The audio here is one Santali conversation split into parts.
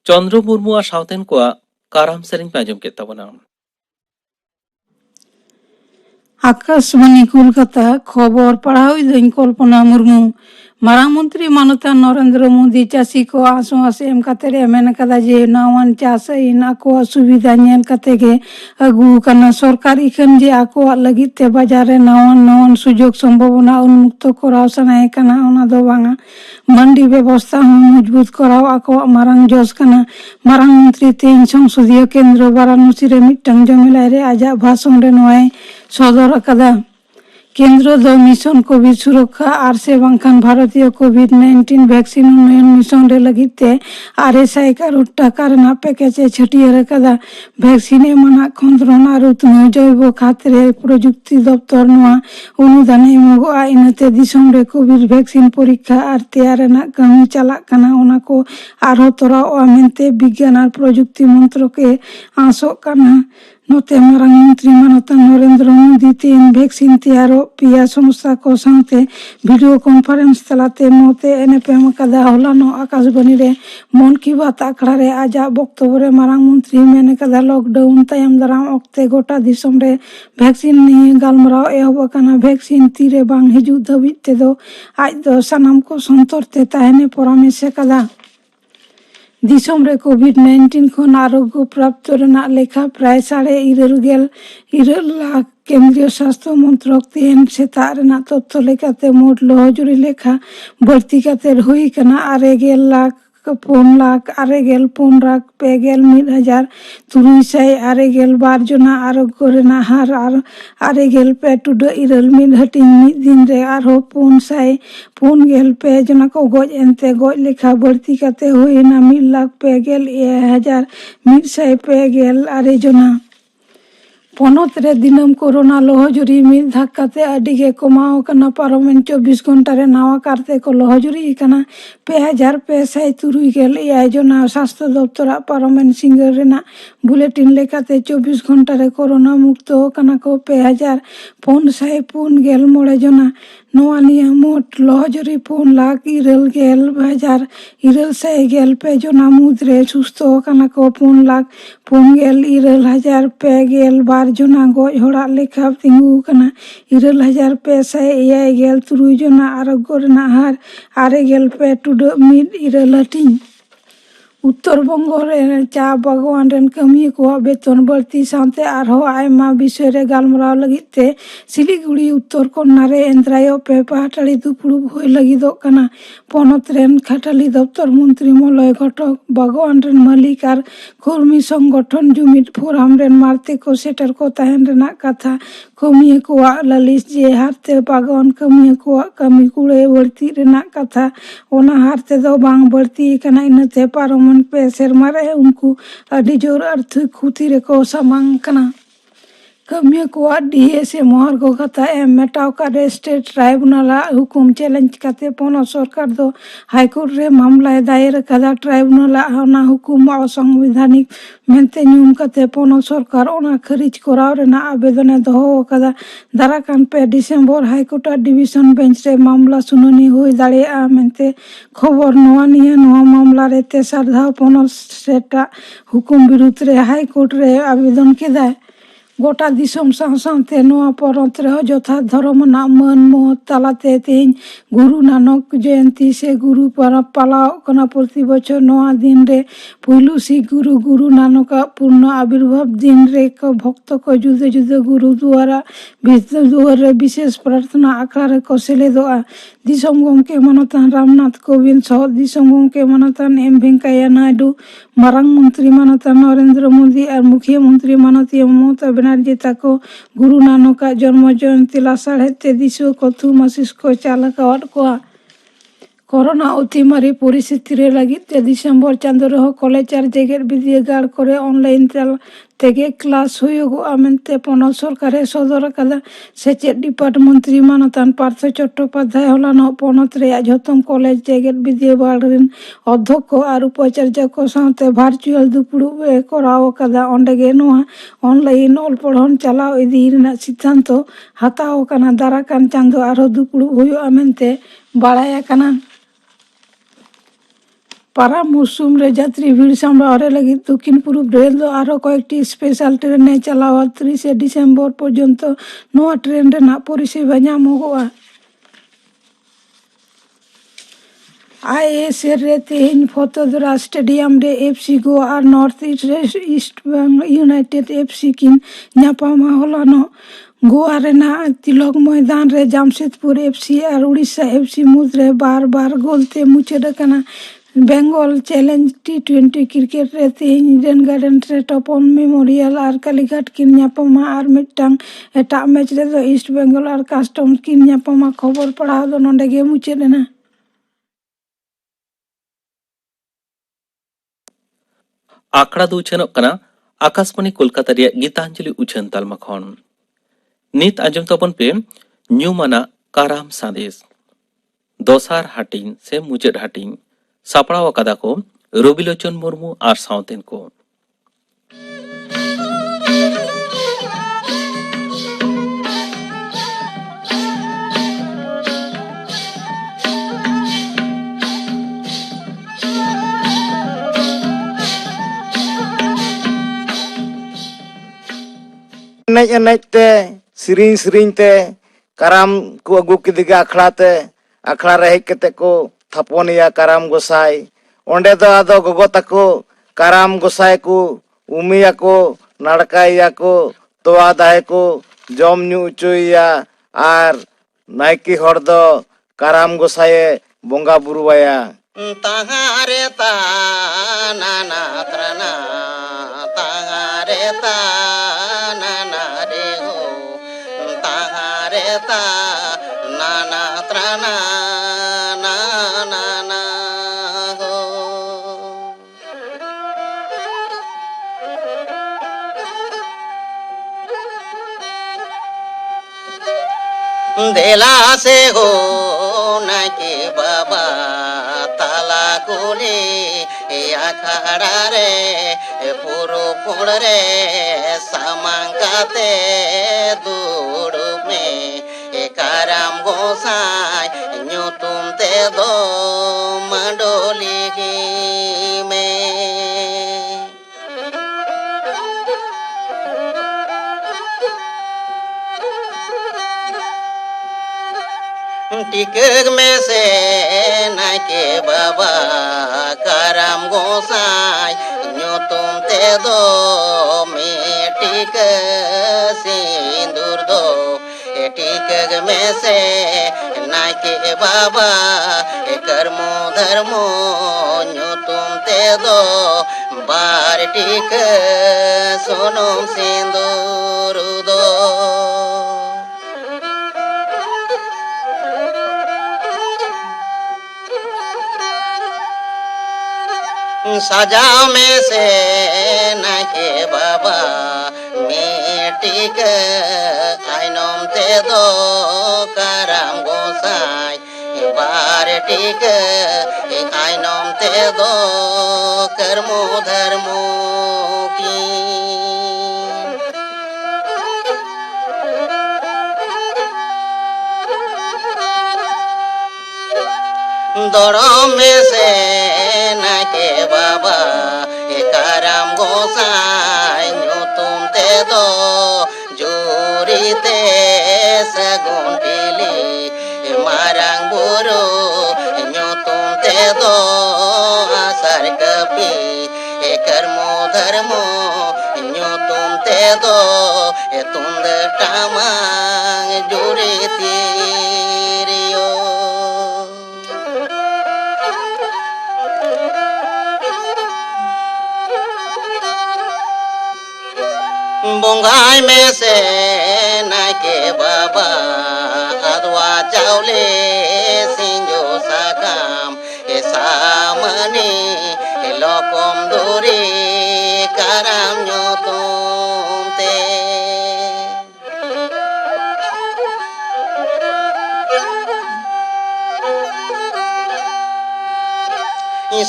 चंद्र मुर्मू सावतेन को काराम सेरिंग पे आंजम केता बना आकाशवाणी कोलकाता खबर पढ़ाओ कल्पना मुर्मू मारांग मंत्री मानता नरेंद्र मोदी चासी को आसो आसे एम काते मेन कदा जे नावान चास इन आको सुविधा नेल काते गे अगु कना सरकारी खन जे आको लगित ते बाजार रे नावान सुजोग संभावना उन्मुक्त कराव सनाए कना ओना दो बांगा मंडी व्यवस्था मजबूत कराव आको मारांग जोस कना मारांग मंत्री तीन संसदीय केंद्र वाराणसी रे मिटंग जमिला रे आजा भाषण रे नोय सदर कदा केंद्र दो मिशन कोविड सुरक्षा और से बांखान भारतीय कोविड-19 वैक्सीन उन्नयन मिशन रे लगिते RSI करोड़ टाका रना पैकेज छटियर कदा वैक्सीन मना खंद्रन और उतनो जैव खाते प्रजुक्ति दफ्तर नोआ अनुदान एमोगा इनते दिसम रे कोविड वैक्सीन परीक्षा और तैयार ना कमी चला कना ओना को आरो तोरा मेनते विज्ञान और प्रजुक्ति मंत्र के आसो कना नोते मारांग मंत्री मानता नरेंद्र मोदी तीन वैक्सीन तैयारो पिया संस्था को साथे वीडियो कॉन्फ्रेंस तलाते मोते एनएपएम कदा होलानो आकाशवाणी रे मन की बात आखड़ा रे आजा बक्तव्य रे मारांग मंत्री मेने कदा लॉकडाउन तायम दाराम ओक्ते गोटा दिसम रे वैक्सीन नि गालमराव एहब काना वैक्सीन तीरे बांग हिजु धबित ते दो आज दो सनाम को संतरते ताहने परामर्श कदा दिसम रे कोविड-19 खन आरोग्य प्राप्त रना लेखा प्राय 3.5 लाख केंद्रीय स्वास्थ्य मंत्रक तेन सेता रना तथ्य लेखाते मोट लहजुरी लेखा बढ़ती काते हुई कना 9 लाख 4 लाख 9 लाख 1,000 392 जना आरोग्य रना हार और 9.2 हटिंग मिद दिन रे आरो 4 जना को गज एनते गज लेखा बढ़ती काते हुई ना 1,61,190 जना पनत रे दिनम कोरोना लहजुरी मिद धक्काते अडिगे कमाओ कना पारमेन 24 घंटा रे नावा कारते को लहजुरी कना 2,563 जना स्वास्थ्य दफ्तर पारमेन सिंगर रेना बुलेटिन लेखाते 24 घंटा रे कोरोना मुक्त कना को 2,449 जना नोआ निया मोट लहजुरी 4,9,9,900 जना मुद्रे सुस्थ कना को 4,9,9,900 जना गज होड़ा लेखा तिंगु कना 9,563 जना आरोग्य रना हार 9,5.1 हटिंग उत्तर बंग रे चा बागवान रेन कमी को बेतन बढ़ती साथे आरो आयमा विषय रे गालमराव लगिते सिलीगुड़ी उत्तर कन्ना रे एंद्रायो पे पहाटाड़ी दुपुड़ुब होय लगिदो कना पनत रेन खाटाली दफ्तर मंत्री मलय घटक बागवान रेन मालिक और कर्मी संगठन जुमिट फोराम रेन मारते को सेटर को ताहन रेना कथा कमी को लालिस जे हारते बागवान कमी को कमी कुड़े बढ़ती रेना कथा ओना हारते दो बांग बढ़ती कना इनते पारमन पे सेरमा रे उनको अडी जोर आर्थिक क्षति रे को सामांग कना ᱠᱟᱹᱢᱤᱭᱟᱹ ᱠᱚᱣᱟᱜ ᱰᱤᱮ ᱥᱮ ᱢᱚᱦᱟᱨᱜᱷᱚ ᱠᱟᱛᱷᱟ ᱮᱢ ᱢᱮᱴᱟᱣ ᱠᱟᱫ ᱥᱴᱮᱴ ᱴᱨᱟᱭᱵᱩᱱᱟᱞᱟᱜ ᱦᱩᱠᱩᱢ ᱪᱮᱞᱮᱧᱡᱽ ᱠᱟᱛᱮ ᱯᱚᱱᱚᱛ ᱥᱚᱨᱠᱟর ᱫᱚ ᱦᱟᱭᱠᱳᱨᱴ ᱨᱮ ᱢᱟᱢᱞᱟᱭ ᱫᱟᱭᱮᱨ ᱟᱠᱟᱫᱟ। ᱴᱨᱟᱭᱵᱩᱱᱟᱞᱟᱜ ᱚᱱᱟ ᱦᱩᱠᱩᱢ ᱚᱥᱟᱝᱵᱤᱫᱷᱟᱱᱤᱠ ᱢᱮᱱᱛᱮ ᱧᱩᱢ ᱠᱟᱛᱮ ᱯᱚᱱᱚᱛ ᱥᱚᱨᱠᱟর ᱚᱱᱟ ᱠᱷᱟᱹᱨᱤᱡ ᱠᱚᱨᱟᱣ ᱨᱮᱱᱟᱜ ᱟᱵᱮᱫᱚᱱᱮ ᱫᱚᱦᱚ ᱟᱠᱟᱫᱟ। ᱫᱟᱨᱟᱠᱟᱱ 5 ᱰᱤᱥᱮᱢᱵᱚᱨ ᱦᱟᱭᱠᱳᱨᱴᱟᱜ ᱰᱤᱵᱷᱤᱥᱚᱱ ᱵᱮᱧᱪ ᱨᱮ ᱢᱟᱢᱞᱟ ᱥᱩᱱᱟᱹᱱᱤ ᱦᱩᱭ ᱫᱟᱲᱮᱭᱟᱜᱼᱟ ᱢᱮᱱᱛᱮ ᱠᱷᱚᱵᱚᱨ। ᱱᱚᱣᱟ ᱢᱟᱢᱞᱟ ᱨᱮ ᱛᱮᱥᱟᱨ ᱫᱷᱟᱣ ᱯᱚᱱᱚᱛ ᱥᱮᱴᱟᱜ ᱦᱩᱠᱩᱢ ᱵᱤᱨᱩᱫᱽ ᱨᱮ ᱦᱟᱭᱠᱳᱨᱴ ᱨᱮ ᱟᱵᱮᱫᱚᱱ ᱠᱮᱫᱟᱭ। ᱜᱚᱴᱟ ᱫᱤᱥᱚᱢ ᱥᱟᱶ ᱥᱟᱶᱛᱮ ᱱᱚᱣᱟ ᱯᱚᱱᱚᱛ ᱨᱮᱦᱚᱸ ᱡᱚᱛᱷᱟᱛ ᱫᱷᱚᱨᱚᱢ ᱟᱱᱟᱜ ᱢᱟᱹᱱ ᱢᱚᱦᱚᱛ ᱛᱟᱞᱟᱛᱮ ᱛᱮᱦᱮᱧ ᱜᱩᱨᱩ ᱱᱟᱱᱚᱠ ᱡᱚᱭᱚᱱᱛᱤ ᱥᱮ ᱜᱩᱨᱩ ᱯᱚᱨᱚᱵᱽ ᱯᱟᱞᱟᱣᱚᱜ ᱠᱟᱱᱟ। ᱯᱨᱚᱛᱤ ᱵᱚᱪᱷᱚᱨ ᱱᱚᱣᱟ ᱫᱤᱱ ᱨᱮ ᱯᱩᱭᱞᱩ ᱥᱤᱠᱷ ᱜᱩᱨᱩ ᱱᱟᱱᱚᱠᱟᱜ ᱯᱩᱨᱱᱚ ᱟᱵᱤᱨᱵᱷᱟᱵ ᱫᱤᱱ ᱨᱮ ᱵᱷᱚᱠᱛᱚ ᱠᱚ ᱡᱩᱫᱟᱹ ᱡᱩᱫᱟᱹ ᱜᱩᱨᱩᱫᱩᱣᱟᱨᱟᱜ ᱵᱤᱨᱫᱟᱹ ᱨᱮ ᱵᱤᱥᱮᱥ ᱯᱨᱟᱨᱛᱷᱚᱱᱟ ᱟᱠᱷᱲᱟ ᱨᱮᱠᱚ ᱥᱮᱞᱮᱫᱚᱜᱼᱟ। ᱫᱤᱥᱚᱢ ᱜᱚᱢᱠᱮ ᱢᱟᱱᱚᱛᱟᱱ ᱨᱟᱢᱱᱟᱛᱷ ᱠᱳᱵᱤᱱᱫ ᱥᱚᱦᱚᱫ ᱫᱤᱥᱚᱢ ᱜᱚᱢᱠᱮ ᱢᱟᱱᱚᱛᱟᱱ ᱮᱢ ᱵᱷᱮᱝᱠᱟᱭᱟ ᱱᱟᱭᱰᱩ, ᱢᱟᱨᱟᱝ ᱢᱚᱱᱛᱨᱤ ᱢᱟᱱᱚᱛᱟᱱ ᱱᱚᱨᱮᱱᱫᱨᱚ ᱢᱳᱫᱤ ᱟᱨ ᱢᱩᱠᱷᱤᱭᱟᱹ ᱢᱚᱱᱛᱨᱤ ᱢᱟᱱᱚᱛᱤᱭᱟᱹ ᱢᱚᱢᱚᱛᱟ ᱵᱮᱱᱟᱨᱡᱤ ᱛᱟᱠᱚ ᱜᱩᱨᱩ ᱱᱟᱱᱚᱠᱟᱜ ᱡᱚᱱᱢᱚ ᱡᱚᱭᱚᱱᱛᱤ ᱞᱟᱥᱟᱲᱦᱮᱫ ᱛᱮ ᱫᱤᱥᱣᱟᱹ ᱠᱚ ᱛᱷᱩᱢ ᱟᱥᱤᱥ ᱠᱚ ᱪᱟᱞ ᱟᱠᱟᱣᱟᱫ ᱠᱚᱣᱟ। ᱠᱳᱨᱳᱱᱟ ᱚᱛᱤᱢᱟᱨী ᱯᱚᱨᱤᱥᱛᱷᱤᱛᱤ ᱨᱮ ᱞᱟᱹᱜᱤᱫ ᱛᱮ ᱰᱤᱥᱮᱢᱵᱚᱨ ᱪᱟᱸᱫᱳ ᱨᱮᱦᱚᱸ ᱠᱚᱞᱮᱡᱽ ᱟᱨ ᱡᱮᱜᱮᱫ ᱵᱤᱨᱫᱟᱹᱜᱟᱲ ᱠᱚᱨᱮ ᱚᱱᱞᱟᱭᱤᱱ ᱛᱮᱜᱮ ᱠᱞᱟᱥ ᱦᱩᱭᱩᱜᱚᱜᱼᱟ ᱢᱮᱱᱛᱮ ᱯᱚᱱᱚᱛ ᱥᱚᱨᱠᱟᱨᱮ ᱥᱚᱫᱚᱨ ᱟᱠᱟᱫᱟ। ᱥᱮᱪᱮᱫ ᱰᱤᱯᱟᱨᱴ ᱢᱚᱱᱛᱨᱤ ᱢᱟᱱᱚᱛᱟᱱ ᱯᱟᱨᱛᱷᱚ ᱪᱚᱴᱴᱳᱯᱟᱫᱽᱫᱷᱟᱭ ᱦᱚᱞᱟᱱᱚᱜ ᱯᱚᱱᱚᱛ ᱨᱮᱭᱟᱜ ᱡᱷᱚᱛᱚᱢ ᱠᱚᱞᱮᱡᱽ ᱡᱮᱜᱮᱫ ᱵᱤᱨᱫᱟᱹᱜᱟᱲ ᱨᱮᱱ ᱚᱫᱽᱫᱷᱚᱠᱠᱚ ᱟᱨ ᱩᱯᱟᱪᱟᱨᱡᱚ ᱠᱚ ᱥᱟᱶᱛᱮ ᱵᱷᱟᱨᱪᱩᱭᱟᱞ ᱫᱩᱯᱲᱩᱵ ᱮ ᱠᱚᱨᱟᱣ ᱟᱠᱟᱫᱟ। ᱚᱸᱰᱮᱜᱮ ᱱᱚᱣᱟ ᱚᱱᱞᱟᱭᱤᱱ ᱚᱞ ᱯᱚᱲᱦᱚᱱ ᱪᱟᱞᱟᱣ ᱤᱫᱤ ᱨᱮᱱᱟᱜ ᱥᱤᱫᱽᱫᱷᱟᱱᱛᱚ ᱦᱟᱛᱟᱣ ᱟᱠᱟᱱᱟ। ᱫᱟᱨᱟᱠᱟᱱ ᱪᱟᱸᱫᱳ ᱟᱨᱦᱚᱸ ᱫᱩᱯᱲᱩᱵ ᱦᱩᱭᱩᱜᱼᱟ ᱢᱮᱱᱛᱮ ᱵᱟᱲᱟᱭ ᱟᱠᱟᱱᱟ। ᱯᱟᱨᱟᱵᱽ ᱢᱩᱨᱥᱩᱢ ᱨᱮ ᱡᱟᱛᱨᱤ ᱵᱷᱤᱲ ᱥᱟᱢᱲᱟᱣ ᱨᱮ ᱞᱟᱹᱜᱤᱫ ᱫᱚᱠᱷᱤᱱ ᱯᱩᱨᱩᱵ ᱨᱮᱞ ᱫᱚ ᱟᱨᱦᱚᱸ ᱠᱚয়েকটি ᱥᱯᱮᱥᱟᱞ ᱴᱨᱮᱱᱮ ᱪᱟᱞᱟᱣᱟ। 30 ᱰᱤᱥᱮᱢᱵᱚᱨ ᱯᱚᱨᱡᱚᱱᱛᱚ ᱱᱚᱣᱟ ᱴᱨᱮᱱ ᱨᱮᱱᱟᱜ ᱯᱚᱨᱤᱥᱮᱵᱟ ᱧᱟᱢᱚᱜᱚᱜᱼᱟ। आईएसएल रे तेहन फतोदरा स्टेडियम रे एफसी गोवा और नॉर्थ ईस्ट यूनाइटेड एफसी किन ᱧᱟᱯᱟᱢᱟ ᱦᱚᱞᱟᱱᱚᱜ गोवा रेना तिलक मैदान रे जामशेदपुर एफसी और उड़ीसा एफसी मुद्रे बार गोलते मुचाद आकाना। बेंगल चैलेंज टी20 क्रिकेट रे तेहन ईडन गार्डन रे टपन मेमोरियल और कालीघाट किन ᱧᱟᱯᱟᱢᱟ और मिदटांग एटा मैच रे दो ईस्ट बेंगल और कास्टम किन ᱧᱟᱯᱟᱢᱟ। खबर पढ़ाव दो नोंडे गे मुचाद एना। ᱟᱠᱷᱲᱟ ᱫᱚ ᱩᱪᱷᱟᱹᱱᱚᱜ ᱠᱟᱱᱟ ᱟᱠᱟᱥᱵᱟণী ᱠᱳᱞᱠᱟᱛᱟ ᱨᱮᱭᱟᱜ ᱜীᱛᱟᱧᱡᱚᱞᱤ ᱩᱪᱷᱟᱹᱱ ᱛᱟᱞᱢᱟ ᱠᱷᱚᱱ। ᱱᱤᱛ ᱟᱸᱡᱚᱢ ᱛᱟᱵᱚᱱ ᱯᱮ ᱧᱩᱢᱟᱱᱟᱜ ᱠᱟᱨᱟᱢ ᱥᱟᱸᱫᱮᱥ। ᱫᱚᱥᱟᱨ ᱦᱟᱹᱴᱤᱧ ᱥᱮ ᱢᱩᱪᱟᱹᱫ ᱦᱟᱹᱴᱤᱧ ᱥᱟᱯᱲᱟᱣ ᱟᱠᱟᱫᱟ ᱠᱚ ᱨᱚᱵᱤᱞᱳᱪᱚᱱ ᱢᱩᱨᱢᱩ ᱟᱨ ᱥᱟᱶᱛᱮᱱ ᱠᱚ। एनेज एनेज ते सिरिंग सिरिंग ते काराम को अगू किदिगा अखड़ा रे हेज कते को थपनिया काराम गोसाई ओंडे दो आदो गोगो ताको काराम गोसाई को उमिया को नाड़काइया को तोआ दाय को जम न्यू उचुइया आर नायकी हर दो काराम गोसाई बोंगा बुरुवाया ताहारे ता नाना त्रना ताहारे ता नाना रे हो ताहारे ता नाना त्रना नाना हो देला से हो न के बाबा ताला गोले अखाड़ा रे पुरो पुड़ रे सामंगाते दूड़ में काराम गोसाई न्यू तुम ते दो मंडोली में टिकग में से न के बाबा काराम गोसाई न्यू तुम ते दो में टिक सिंदूर दो टिकग में से न के बाबा कर्मो धर्मो न्यू तुम ते दो बार टिक सोनम सिंदूर दो सजा में से न के बाबा में tika ainom te do karam gosai bare tika ainom te do karmo dharmo ki Dorom में से न के बाबा काराम गोसाई न्यू तुम ते दो जूरी ते सगुंटिली मारंग बुरु न्यू तुम ते दो आसर कपी कर्मो धर्मो न्यू तुम ते दो तुंद टामांग जूरी तीरियो Bungai में से नाके बाबा अदवा चावले सिंजो साकाम सामने लोकम दूरी काराम न्यो तुम ते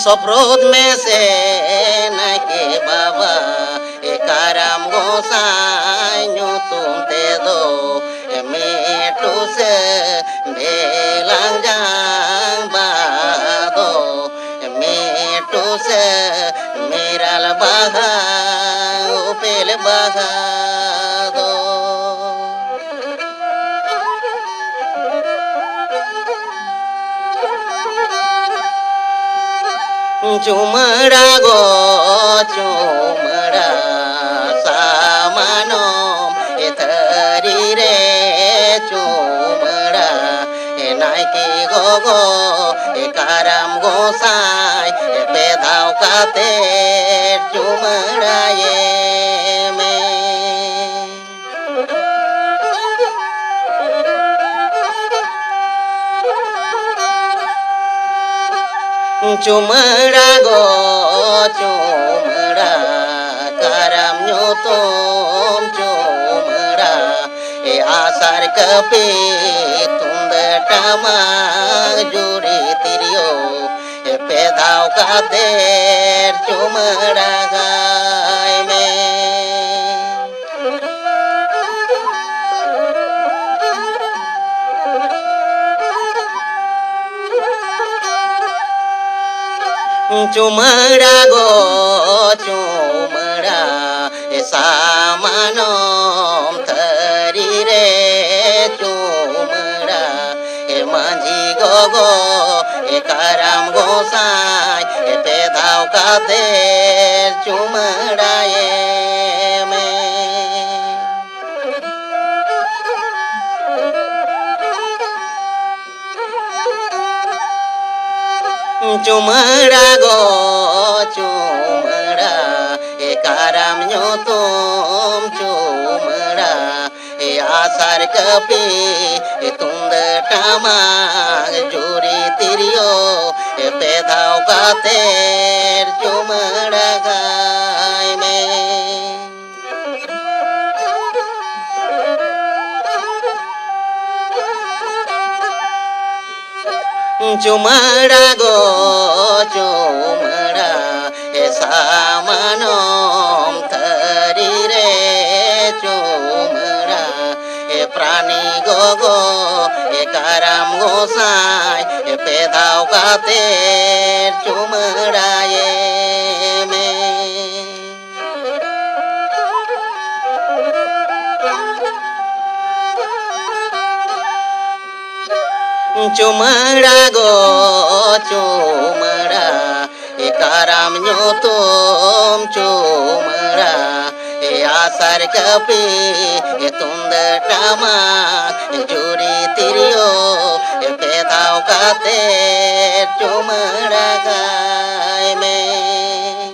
सफरोद में से नाके बाबा काराम गोसाई न्यू तुम ते दो मेटू से भेलांग जांग बादो मेटू से मेराल बाहा उपेल बाहा दो चुमड़ा गो चुमड़ा सामानो एथरी रे चुमड़ा नाइकी गो काराम गोसाई पेधाव काते चुमड़ा ये में चुमड़ा गो चुमड़ा काराम न्यो तुम चुमड़ा आसार कपी तुंद टामा जूरी तिरियो पेदाव का देर चुमड़ा गाय में चुमड़ा गो चुमड़ा सामानो थरी रे चुमड़ा मांझी गो काराम गोसाई पेधाव का देर चुमड़ा ये में चुमड़ा गो चुमड़ा काराम न्यो तुम चुमड़ा आसार कपी तुंद टामा जूरी तिरियो पेधाव का तेर चुमड़ा गाय में चुमड़ा गो चुमड़ा सामानो थरी रे चुमड़ा प्राणी गो काराम गोसाई पेधाव का तेर चुमड़ा ये में चुमड़ा गो चुमड़ा काराम न्यो तुम चुमड़ा आसार कपी तुंद टामा जूरी तिरियो पेदाव का तेर चुमड़ा गाय में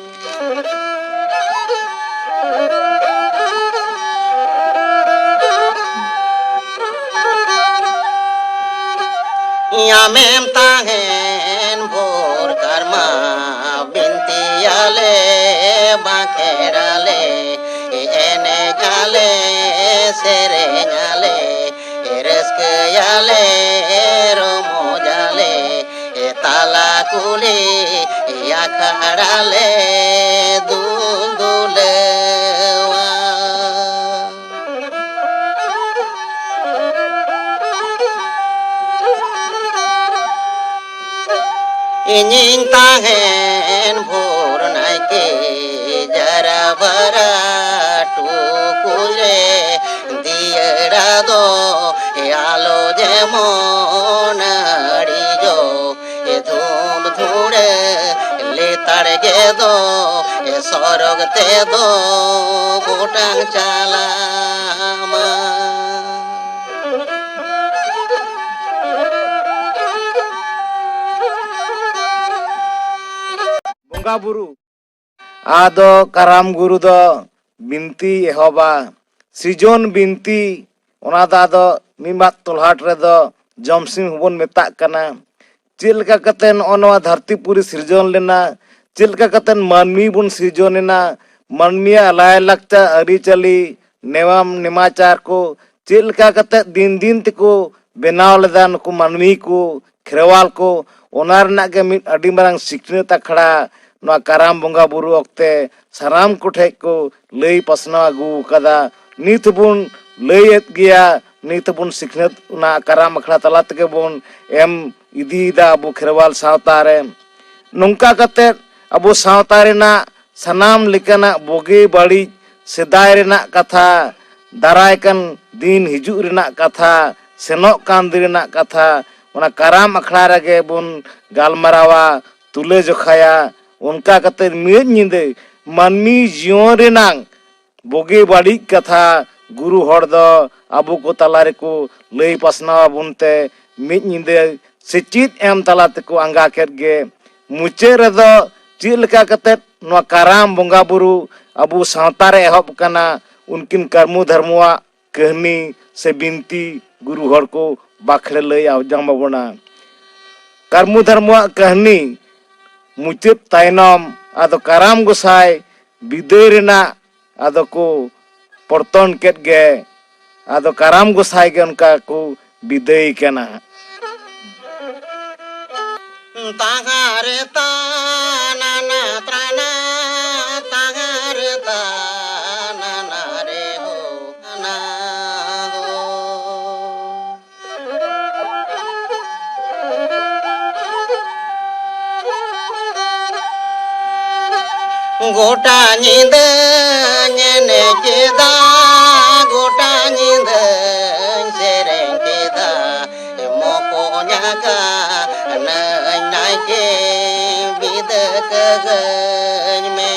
यामें ताहेन भोर कर्मा बिनती आले बाखेराले एने काले serenyale raskayale romojale tala kuli akhadale dul dulewa inying tangen bhor naike jara bara tukule diyara do alo jemon arijo dhum dhule letar ge do sorog te do gotang chalama ᱵᱚᱸᱜᱟ ᱵᱩᱨᱩ ᱟᱫᱚ ᱠᱟᱨᱟᱢ ᱜᱩᱨᱩ ᱫᱚ ᱵᱤᱱᱛᱤ ᱮᱦᱚᱵᱟ ᱥᱤᱡᱚᱱ ᱵᱤᱱᱛᱤ ᱚᱱᱟ ᱫᱚ ᱟᱫᱚ ᱢᱤᱢᱟᱫ ᱛᱚᱞᱦᱟᱴ ᱨᱮᱫᱚ ᱡᱚᱢᱥᱤᱢ ᱦᱚᱸᱵᱚᱱ ᱢᱮᱛᱟᱜ ᱠᱟᱱᱟ ᱪᱮᱫ ᱞᱮᱠᱟ ᱠᱟᱛᱮ ᱱᱚᱜᱼᱚ ᱱᱚᱣᱟ ᱫᱷᱟᱹᱨᱛᱤ ᱯᱩᱨᱤ ᱥᱤᱨᱡᱚᱱ ᱞᱮᱱᱟ ᱪᱮᱫ ᱞᱮᱠᱟ ᱠᱟᱛᱮ ᱢᱟᱹᱱᱢᱤ ᱵᱚᱱ ᱥᱤᱨᱡᱚᱱᱮᱱᱟ ᱢᱟᱹᱱᱢᱤᱭᱟᱜ ᱞᱟᱭᱼᱞᱟᱠᱪᱟᱨ ᱟᱹᱨᱤᱪᱟᱹᱞᱤ ᱱᱮᱣᱟᱢ ᱱᱮᱢᱟᱪᱟᱨ ko ᱪᱮᱫ ᱞᱮᱠᱟ ᱠᱟᱛᱮ ᱫᱤᱱ ᱫᱤᱱ ᱛᱮᱠᱚ ᱵᱮᱱᱟᱣ ᱞᱮᱫᱟ ᱱᱩᱠᱩ ᱢᱟᱹᱱᱢᱤ ko ᱠᱷᱮᱨᱣᱟᱞ ko ᱚᱱᱟ ᱨᱮᱱᱟᱜ ᱜᱮ ᱢᱤᱫ ᱟᱹᱰᱤ ᱢᱟᱨᱟᱝ ᱥᱤᱠᱷᱱᱟᱹᱛ ᱟᱠᱷᱲᱟ ᱱᱚᱣᱟ ᱠᱟᱨᱟᱢ ᱵᱚᱸᱜᱟ ᱵᱩᱨᱩ ᱚᱠᱛᱮ ᱥᱟᱱᱟᱢ ᱠᱚᱴᱷᱮᱡ ᱠᱚ ᱞᱟᱹᱭ ᱯᱟᱥᱱᱟᱣ ᱟᱹᱜᱩ ᱟᱠᱟᱫᱟ ᱱᱤᱛ ᱵᱚᱱ ᱞᱟᱹᱭᱮᱫ ᱜᱮᱭᱟ ᱱᱤᱛ ᱵᱚᱱ ᱥᱤᱠᱷᱱᱟᱹᱛ ᱚᱱᱟ ᱠᱟᱨᱟᱢ ᱟᱠᱷᱲᱟ ᱛᱟᱞᱟ ᱛᱮᱜᱮ ᱵᱚᱱ ᱮᱢ ᱤᱫᱤᱭᱮᱫᱟ ᱟᱵᱚ ᱠᱷᱮᱨᱣᱟᱞ ᱥᱟᱶᱛᱟ ᱨᱮ ᱱᱚᱝᱠᱟ ᱠᱟᱛᱮ ᱟᱵᱚ ᱥᱟᱶᱛᱟ ᱨᱮᱱᱟᱜ ᱥᱟᱱᱟᱢ ᱞᱮᱠᱟᱱᱟᱜ ᱵᱩᱜᱤ ᱵᱟᱹᱲᱤᱡ ᱥᱮᱫᱟᱭ ᱨᱮᱱᱟᱜ ᱠᱟᱛᱷᱟ ᱫᱟᱨᱟᱭ ᱠᱟᱱ ᱫᱤᱱ ᱦᱤᱡᱩᱜ ᱨᱮᱱᱟᱜ ᱠᱟᱛᱷᱟ ᱥᱮᱱᱚᱜ ᱠᱟᱱ ᱫᱤᱱ ᱨᱮᱱᱟᱜ ᱠᱟᱛᱷᱟ ᱚᱱᱟ ᱠᱟᱨᱟᱢ ᱟᱠᱷᱲᱟ ᱨᱮᱜᱮ ᱵᱚᱱ galmarawa tule jokhaya onka kate mid nyinde manmi jiyon renang boge badik katha guru hor do abu ko tala reko lay pasnawa bunte mid nyinde sechit em tala teko anga ketge muche redo chil leka kate no karam bonga buru abu sawta re ehob kana unkin karmu dharmuwa kahni se binti guru hor ko bakhre lay awjang babona karmu dharmuwa kahni mucet tainom ado karam gosai biday rena ado ko porton ket ge ado karam gosai ge unka ko biday kana Tangare tanana trana tangare tanana re ho na ho gota nyinde nyene keda gota nyinde sereng keda moko nyaka nai ke bid kagany me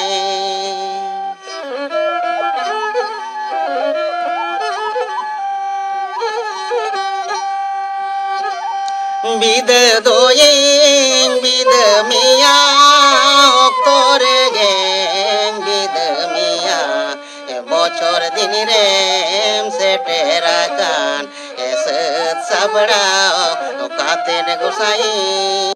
bid doyeng bid miya oktore geng bid miya bochor din rem seterakan eset sabda katen gosai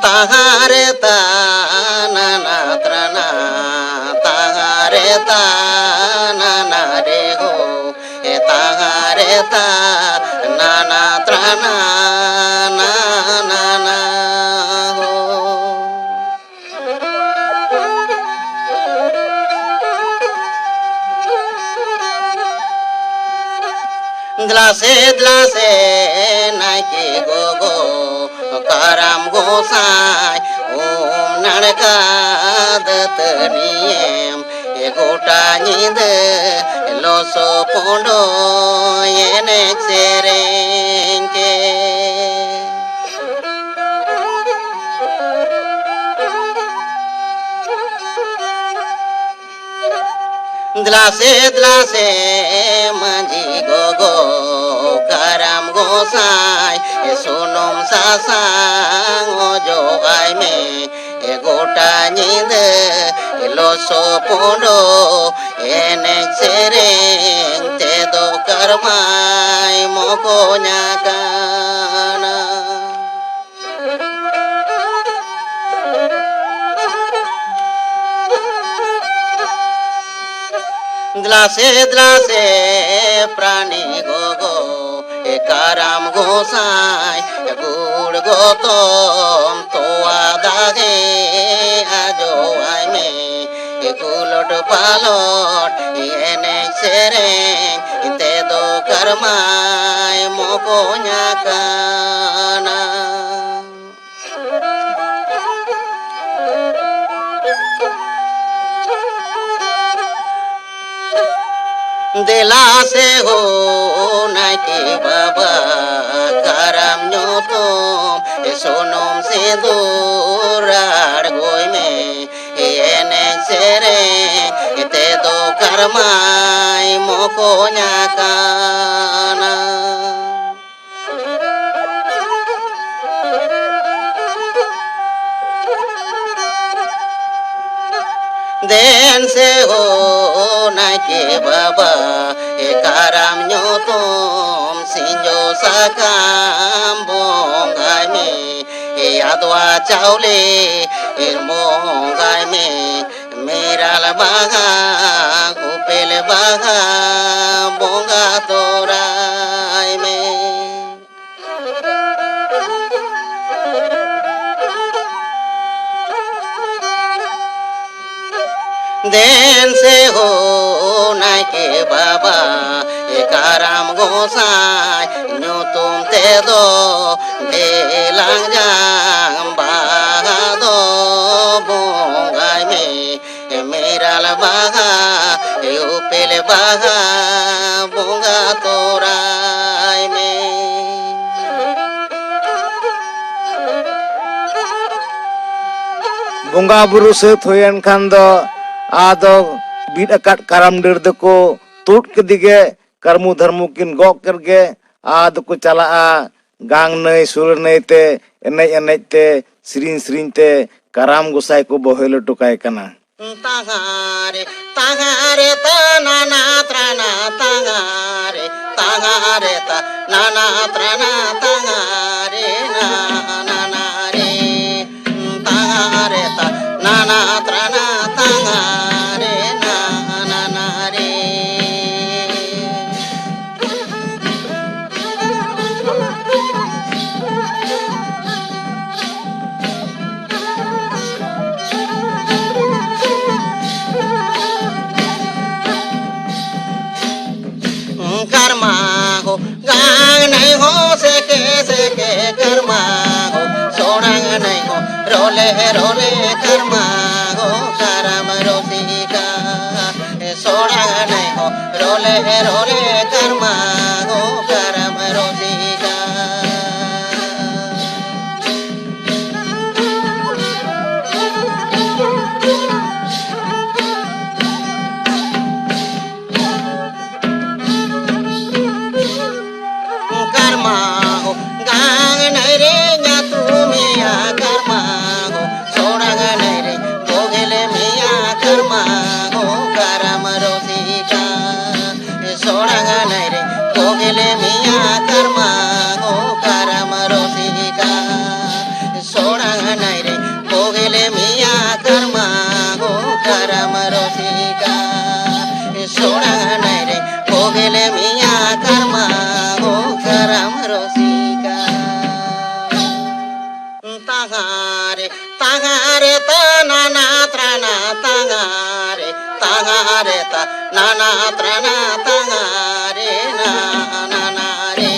Tahare tanana trana tahare tanana re ho tahare tanana trana na na na ho Dlase naike gogo karam gosai om narka datniem egota nyinde loso pondo enek serengke Dlase manji gogo karam gosai sunum sasang ojo ai me gota nyinde loso pondo enek sereng te do karmai moko nyakana দ্লাসে প্রাণী গো এ কারাম গোসাই গুড় গতম তোয়া দাগে আজো আইমে এ কুলট পালট এনে সেরেং তে দো কর্মায় মোকোnya কানা दिला से हो नाइके बाबा करम न्यो तुम सोनम से दूराड़ गोय में एने सेरे ते दो करमाय मोकोnya काना देन से हो नाइके बाबा ए काराम न्यो तुम Sinjo sakam bongai me e adwa chaule e mongai me meral baga kupel baga bonga torai me देन से हो नाइके बाबा ए काराम गोसाई न्यो तुम ते दो देलांग जांग बागा दो बोंगाई में ए मेराल बागा ए उपेल बागा बोंगा तोराई में बोंगा बुरु सेत होयन खान दो आदो बीट अकाट काराम डर दको तुट के दिगे कर्मु धर्मु किन गok करगे आद को चला गांग नई सुर नई ते एने ते सिरिन ते काराम गोसाई को बहेल टुकाय कना तागारे तागारे ता नाना त्राना तागारे तागारे ता नाना त्राना तागारे नाना रे तागारे ता नाना त्राना तागारे नाना रे कर्मा हो गांग नहीं हो सके कर्मा हो सोरंग नहीं हो रोले कर्मा हो करम रोसिका सोरंग नहीं हो रोले कर्मा हो करम रोसिका कर्मा हो गांग नहीं रे nya tu मिया कर्मा हो सोरंग नहीं रे भोगले मिया कर्मा हो करम रोसिका सोरंग नहीं रे भोगले मिया कर्मा हो करम रोसिका सोरंग नहीं रे भोगले मिया कर्मा हो करम रोसिका सोरंग नहीं रे भोगले मिया कर्मा हो करम रोसिका तागारे तागारे ता नाना त्राना तागारे तागारे ता नाना त्राना तागारे नाना रे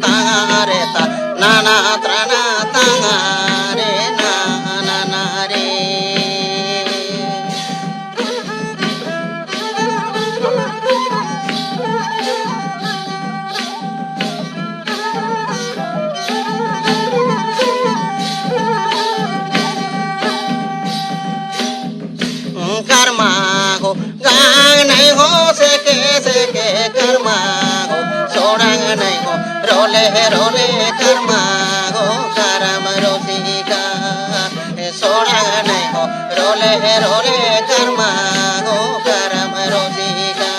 तागारे ता नाना त्राना तागारे नाना रे कर्मा हो गांग नहीं हो सके कर्मा हो सोरंग नहीं हो रोले कर्मा हो करम रोसिका सोरंग नहीं हो रोले कर्मा हो करम रोसिका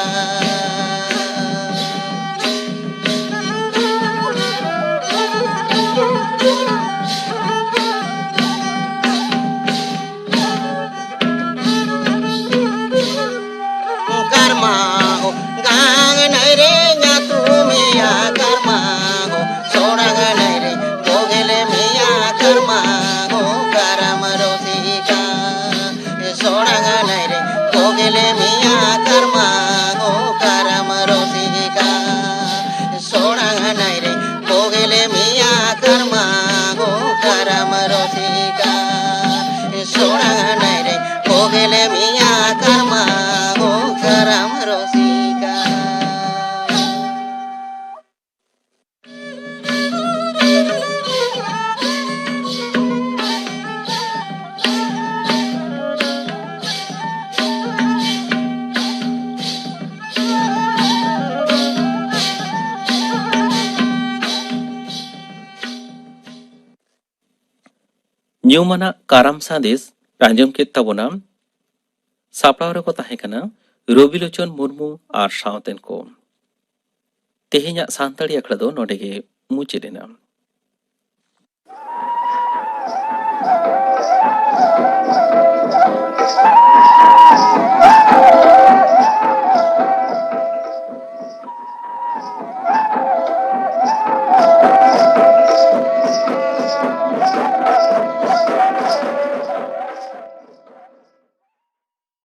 कर्मा ᱧᱩᱢᱟᱱᱟᱜ ᱠᱟᱨᱟᱢ ᱥᱟᱸᱫᱮᱥ ᱟᱸᱡᱚᱢ ᱠᱮᱫ ᱛᱟᱵᱚᱱᱟ ᱥᱟᱯᱲᱟᱣ ᱨᱮᱠᱚ ᱛᱟᱦᱮᱸ ᱠᱟᱱᱟ ᱨᱚᱵᱤᱞᱳᱪᱚᱱ ᱢᱩᱨᱢᱩ ᱟᱨ ᱥᱟᱶᱛᱮᱱ ᱠᱚ। ᱛᱮᱦᱮᱧᱟᱜ ᱥᱟᱱᱛᱟᱲᱤ ᱟᱠᱷᱲᱟ ᱫᱚ ᱱᱚᱰᱮ ᱜᱮ ᱢᱩᱪᱟᱹᱫ ᱮᱱᱟ।